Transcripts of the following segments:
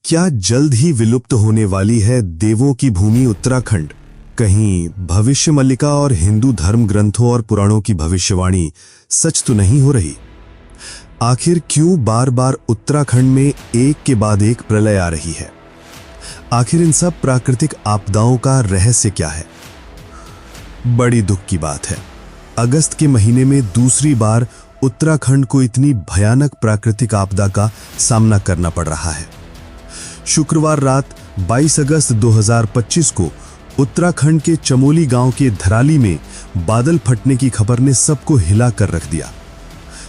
क्या जल्द ही विलुप्त होने वाली है देवों की भूमि उत्तराखंड? कहीं भविष्य मल्लिका और हिंदू धर्म ग्रंथों और पुराणों की भविष्यवाणी सच तो नहीं हो रही? आखिर क्यों बार बार उत्तराखंड में एक के बाद एक प्रलय आ रही है? आखिर इन सब प्राकृतिक आपदाओं का रहस्य क्या है? बड़ी दुख की बात है, अगस्त के महीने में दूसरी बार उत्तराखंड को इतनी भयानक प्राकृतिक आपदा का सामना करना पड़ रहा है। शुक्रवार रात 22 अगस्त 2025 को उत्तराखंड के चमोली गांव के धराली में बादल फटने की खबर ने सबको हिला कर रख दिया।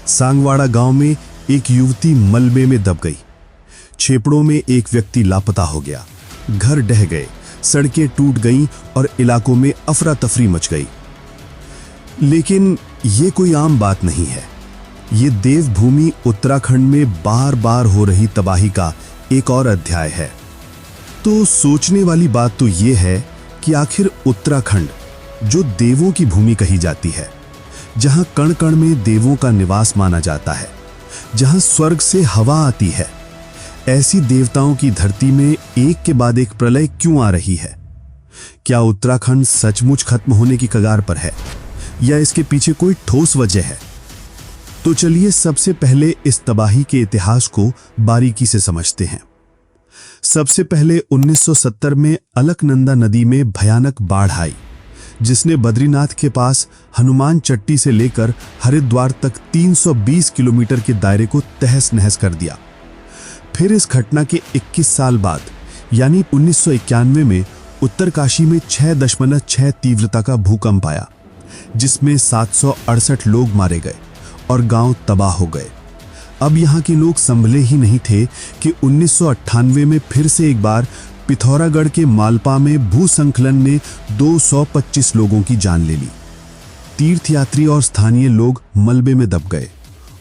सांगवाड़ा गांव में एक युवती मलबे में दब गई, छेपड़ों में एक व्यक्ति लापता हो गया, घर ढह गए, सड़कें टूट गईं और इलाकों में अफरा तफरी मच गई। लेकिन ये कोई आम बात नहीं है, ये देवभूमि उत्तराखंड में बार बार हो रही तबाही का एक और अध्याय है। तो सोचने वाली बात तो ये है कि आखिर उत्तराखंड, जो देवों की भूमि कही जाती है, जहां कण कण में देवों का निवास माना जाता है, जहां स्वर्ग से हवा आती है, ऐसी देवताओं की धरती में एक के बाद एक प्रलय क्यों आ रही है? क्या उत्तराखंड सचमुच खत्म होने की कगार पर है या इसके पीछे कोई ठोस वजह है? तो चलिए सबसे पहले इस तबाही के इतिहास को बारीकी से समझते हैं। सबसे पहले 1970 में अलकनंदा नदी में भयानक बाढ़ आई, जिसने बद्रीनाथ के पास हनुमान चट्टी से लेकर हरिद्वार तक 320 किलोमीटर के दायरे को तहस नहस कर दिया। फिर इस घटना के 21 साल बाद यानी 1991 में उत्तरकाशी में 6.6 तीव्रता का भूकंप आया, जिसमें 768 लोग मारे गए और गांव तबाह हो गए। अब यहां के लोग संभले ही नहीं थे कि 1998 में फिर से एक बार पिथौरागढ़ के मालपा में भूसंकलन ने 225 लोगों की जान ले ली। तीर्थयात्री और स्थानीय लोग मलबे में दब गए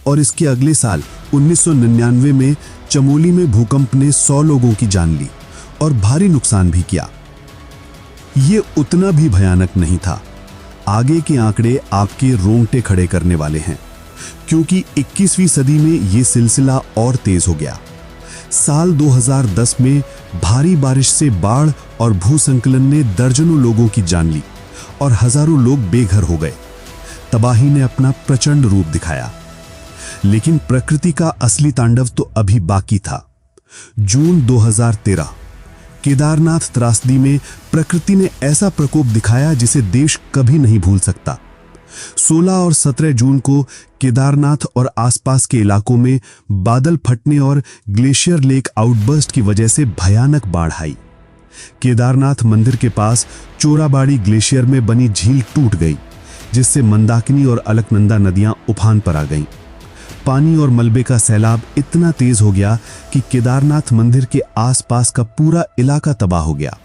और इसके अगले साल 1999 में चमोली में भूकंप ने 100 लोगों की जान ली और भारी नुकसान भी किया। ये उतना भी भयानक नहीं था। आगे के आंकड़े आपके रोंगटे खड़े करने वाले हैं, क्योंकि 21वीं सदी में यह सिलसिला और तेज हो गया। साल 2010 में भारी बारिश से बाढ़ और भूसंकलन ने दर्जनों लोगों की जान ली और हजारों लोग बेघर हो गए। तबाही ने अपना प्रचंड रूप दिखाया, लेकिन प्रकृति का असली तांडव तो अभी बाकी था। जून 2013 केदारनाथ त्रासदी में प्रकृति ने ऐसा प्रकोप दिखाया जिसे देश कभी नहीं भूल सकता। 16 और 17 जून को केदारनाथ और आसपास के इलाकों में बादल फटने और ग्लेशियर लेक आउटबर्स्ट की वजह से भयानक बाढ़ आई। केदारनाथ मंदिर के पास चोराबाड़ी ग्लेशियर में बनी झील टूट गई, जिससे मंदाकिनी और अलकनंदा नदियां उफान पर आ गईं। पानी और मलबे का सैलाब इतना तेज हो गया कि केदारनाथ मंदिर के आसपास का पूरा इलाका तबाह हो गया।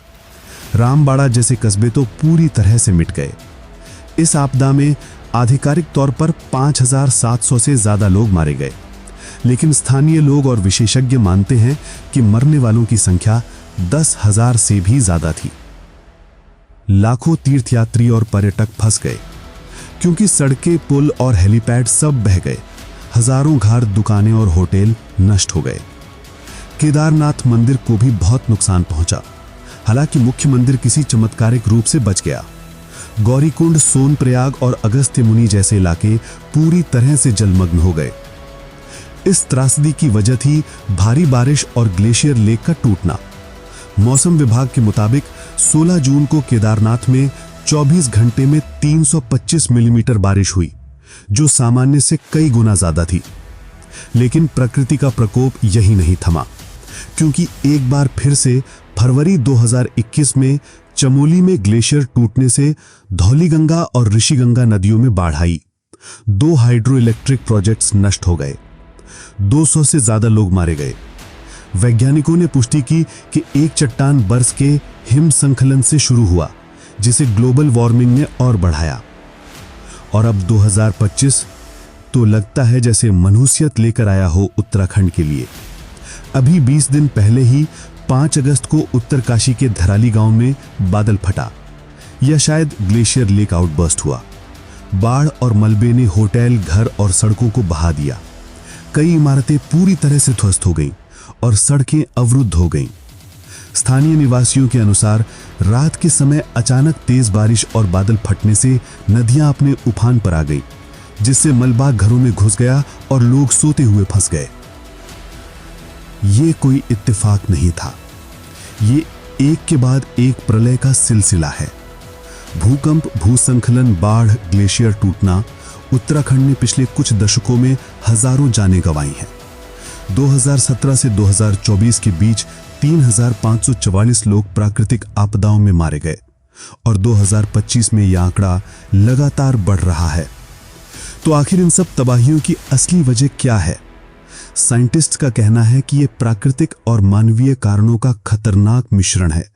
रामबाड़ा जैसे कस्बे तो पूरी तरह से मिट गए। इस आपदा में आधिकारिक तौर पर 5,700 से ज्यादा लोग मारे गए, लेकिन स्थानीय लोग और विशेषज्ञ मानते हैं कि मरने वालों की संख्या 10,000 से भी ज्यादा थी। लाखों तीर्थयात्री और पर्यटक फंस गए, क्योंकि सड़कें, पुल और हेलीपैड सब बह गए। हजारों घर, दुकानें और होटल नष्ट हो गए। केदारनाथ मंदिर को भी बहुत नुकसान पहुंचा, हालांकि मुख्य मंदिर किसी चमत्कारिक रूप से बच गया। गौरीकुंड, सोनप्रयाग और अगस्त्य मुनि जैसे इलाके पूरी तरह से जलमग्न हो गए। इस त्रासदी की वजह थी भारी बारिश और ग्लेशियर लेक का टूटना। मौसम विभाग के मुताबिक 16 जून को केदारनाथ में 24 घंटे में 325 मिलीमीटर बारिश हुई, जो सामान्य से कई गुना ज्यादा थी। लेकिन प्रकृति का प्रकोप यही नहीं थमा, क्योंकि एक बार फिर से फरवरी 2021 में चमोली में ग्लेशियर टूटने से धौलीगंगा और ऋषिगंगा नदियों में बाढ़ आई। 2 हाइड्रो इलेक्ट्रिक प्रोजेक्ट्स नष्ट हो गए। 200 से ज्यादा लोग मारे गए। वैज्ञानिकों ने पुष्टि की कि एक चट्टान बर्फ के हिम संकलन से शुरू हुआ, जिसे ग्लोबल वार्मिंग ने और बढ़ाया। और अब 2025 तो लगता है जैसे मनुष्यत लेकर आया हो उत्तराखंड के लिए। अभी 20 दिन पहले ही 5 अगस्त को उत्तरकाशी के धराली गांव में बादल फटा, या शायद ग्लेशियर लेक आउटबर्स्ट हुआ। बाढ़ और मलबे ने होटल, घर और सड़कों को बहा दिया। कई इमारतें पूरी तरह से ध्वस्त हो गईं और सड़कें अवरुद्ध हो गईं। स्थानीय निवासियों के अनुसार रात के समय अचानक तेज बारिश और बादल फटने से नदियां अपने उफान पर आ गई, जिससे मलबा घरों में घुस गया और लोग सोते हुए फंस गए। ये कोई इत्तेफाक नहीं था, ये एक के बाद एक प्रलय का सिलसिला है। भूकंप, भूस्खलन, बाढ़, ग्लेशियर टूटना, उत्तराखंड ने पिछले कुछ दशकों में हजारों जानें गंवाई हैं। 2017 से 2024 के बीच 3,544 लोग प्राकृतिक आपदाओं में मारे गए और 2025 में यह आंकड़ा लगातार बढ़ रहा है। तो आखिर इन सब तबाहियों की असली वजह क्या है? साइंटिस्ट का कहना है कि यह प्राकृतिक और मानवीय कारणों का खतरनाक मिश्रण है।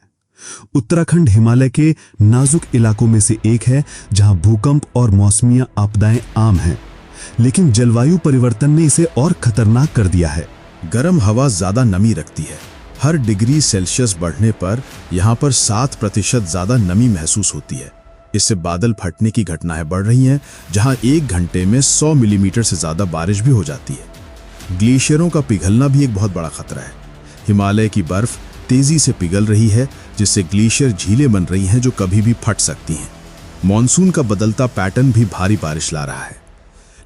उत्तराखंड हिमालय के नाजुक इलाकों में से एक है जहां भूकंप और मौसमी आपदाएं आम हैं, लेकिन जलवायु परिवर्तन ने इसे और खतरनाक कर दिया है। गर्म हवा ज्यादा नमी रखती है। हर डिग्री सेल्सियस बढ़ने पर यहाँ पर 7% ज्यादा नमी महसूस होती है। इससे बादल फटने की घटनाएं बढ़ रही हैं, जहां एक घंटे में 100 मिलीमीटर से ज्यादा बारिश भी हो जाती है। ग्लेशियरों का पिघलना भी एक बहुत बड़ा खतरा है। हिमालय की बर्फ तेजी से पिघल रही है, जिससे ग्लेशियर झीलें बन रही हैं जो कभी भी फट सकती हैं। मॉनसून का बदलता पैटर्न भी भारी बारिश ला रहा है,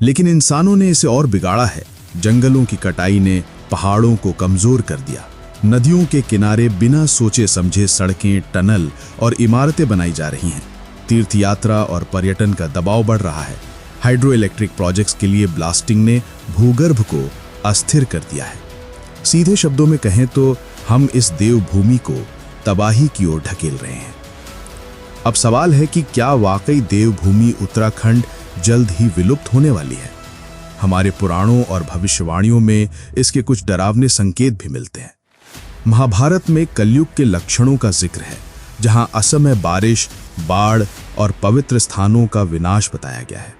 लेकिन इंसानों ने इसे और बिगाड़ा है। जंगलों की कटाई ने पहाड़ों को कमजोर कर दिया। नदियों के किनारे बिना सोचे समझे सड़कें, टनल और इमारतें बनाई जा रही हैं। तीर्थ यात्रा और पर्यटन का दबाव बढ़ रहा है। हाइड्रो इलेक्ट्रिक प्रोजेक्ट्स के लिए ब्लास्टिंग ने भूगर्भ को अस्थिर कर दिया है। सीधे शब्दों में कहें तो हम इस देवभूमि को तबाही की ओर ढकेल रहे हैं। अब सवाल है कि क्या वाकई देवभूमि उत्तराखंड जल्द ही विलुप्त होने वाली है? हमारे पुराणों और भविष्यवाणियों में इसके कुछ डरावने संकेत भी मिलते हैं। महाभारत में कलयुग के लक्षणों का जिक्र है, जहां असमय बारिश, बाढ़ और पवित्र स्थानों का विनाश बताया गया है।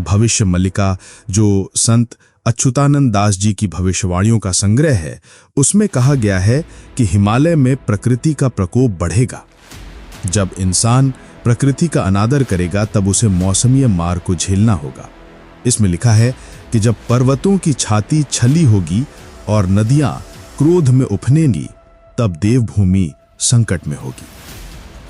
भविष्य मल्लिका, जो संत अच्युतानंद दास जी की भविष्यवाणियों का संग्रह है, उसमें कहा गया है कि हिमालय में प्रकृति का प्रकोप बढ़ेगा। जब इंसान प्रकृति का अनादर करेगा तब उसे मौसमी मार को झेलना होगा। इसमें लिखा है कि जब पर्वतों की छाती छली होगी और नदियां क्रोध में उफनेंगी, तब देवभूमि संकट में होगी।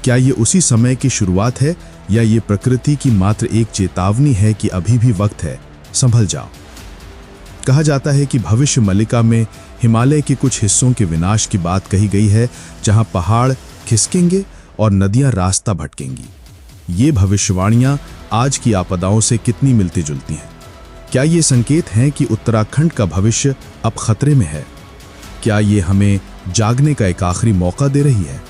क्या ये उसी समय की शुरुआत है या ये प्रकृति की मात्र एक चेतावनी है कि अभी भी वक्त है, संभल जाओ? कहा जाता है कि भविष्य मल्लिका में हिमालय के कुछ हिस्सों के विनाश की बात कही गई है, जहां पहाड़ खिसकेंगे और नदियां रास्ता भटकेंगी। ये भविष्यवाणियां आज की आपदाओं से कितनी मिलती जुलती हैं? क्या ये संकेत हैं कि उत्तराखंड का भविष्य अब खतरे में है? क्या ये हमें जागने का एक आखिरी मौका दे रही है?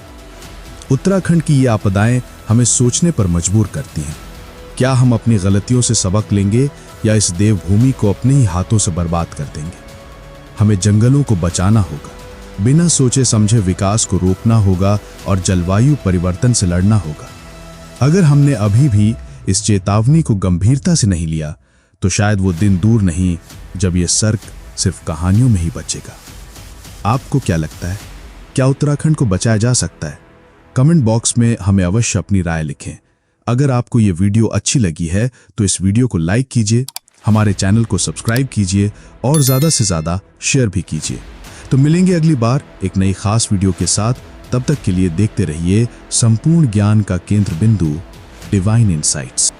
उत्तराखंड की ये आपदाएं हमें सोचने पर मजबूर करती हैं। क्या हम अपनी गलतियों से सबक लेंगे या इस देवभूमि को अपने ही हाथों से बर्बाद कर देंगे? हमें जंगलों को बचाना होगा, बिना सोचे समझे विकास को रोकना होगा और जलवायु परिवर्तन से लड़ना होगा। अगर हमने अभी भी इस चेतावनी को गंभीरता से नहीं लिया, तो शायद वो दिन दूर नहीं जब ये सर्क सिर्फ कहानियों में ही बचेगा। आपको क्या लगता है, क्या उत्तराखंड को बचाया जा सकता है? कमेंट बॉक्स में हमें अवश्य अपनी राय लिखें। अगर आपको ये वीडियो अच्छी लगी है तो इस वीडियो को लाइक कीजिए, हमारे चैनल को सब्सक्राइब कीजिए और ज़्यादा से ज़्यादा शेयर भी कीजिए। तो मिलेंगे अगली बार एक नई खास वीडियो के साथ। तब तक के लिए देखते रहिए संपूर्ण ज्ञान का केंद्र बिंदु, डिवाइन इनसाइट्स।